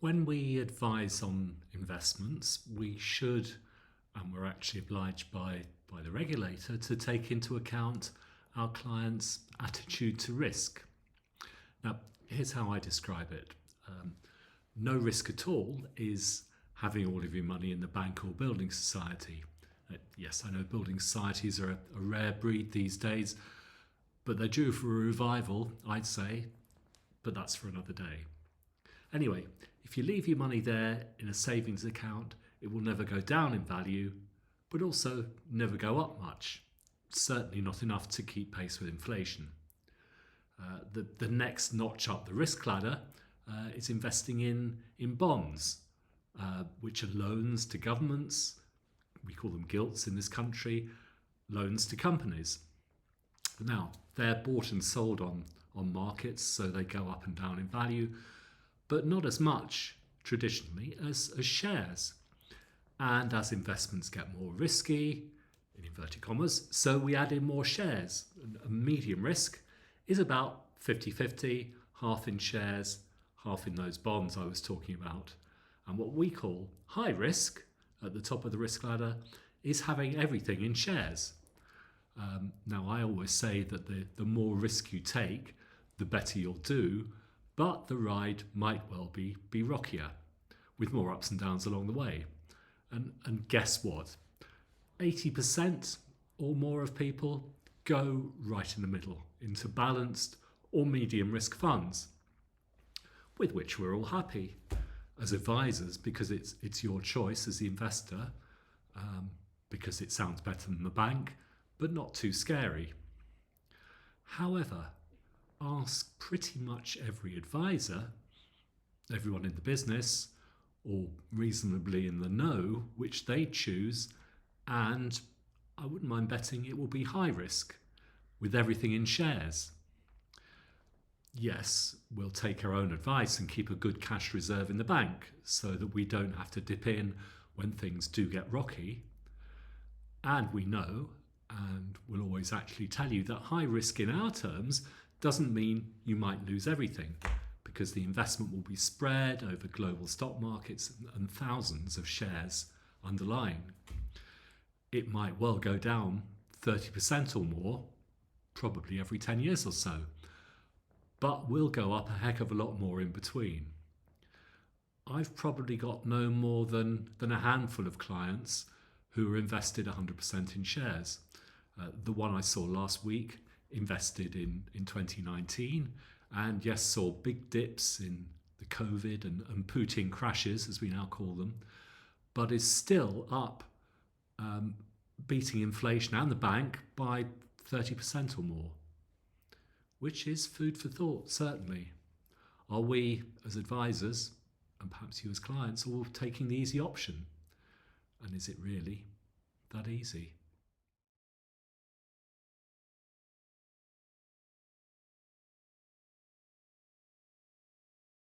When we advise on investments, we should, and we're actually obliged by the regulator, to take into account our clients' attitude to risk. Now, here's how I describe it. No risk at all is having all of your money in the bank or building society. Yes, I know building societies are a rare breed these days, but they're due for a revival, I'd say, but that's for another day. Anyway, if you leave your money there in a savings account, it will never go down in value, but also never go up much. Certainly not enough to keep pace with inflation. The next notch up the risk ladder is investing in bonds, which are loans to governments. We call them gilts in this country, loans to companies. Now, they're bought and sold on markets, so they go up and down in value, but not as much traditionally as shares. And as investments get more risky, in inverted commas, so we add in more shares. A medium risk is about 50-50, half in shares, half in those bonds I was talking about. And what we call high risk, at the top of the risk ladder, is having everything in shares. Now, I always say that the more risk you take, the better you'll do, but the ride might well be rockier, with more ups and downs along the way. And guess what? 80% or more of people go right in the middle, into balanced or medium risk funds, with which we're all happy as advisors, because it's your choice as the investor, because it sounds better than the bank, but not too scary. However, ask pretty much every advisor, everyone in the business, or reasonably in the know, which they choose, and I wouldn't mind betting it will be high risk, with everything in shares. Yes, we'll take our own advice and keep a good cash reserve in the bank so that we don't have to dip in when things do get rocky. And we know, and we'll always actually tell you, that high risk in our terms doesn't mean you might lose everything, because the investment will be spread over global stock markets and thousands of shares underlying. It might well go down 30% or more, probably every 10 years or so, but will go up a heck of a lot more in between. I've probably got no more than a handful of clients who are invested 100% in shares. The one I saw last week invested in 2019, and yes, saw big dips in the COVID and Putin crashes, as we now call them, but is still up, beating inflation and the bank by 30% or more, which is food for thought, certainly. Are we, as advisors, and perhaps you as clients, all taking the easy option? And is it really that easy?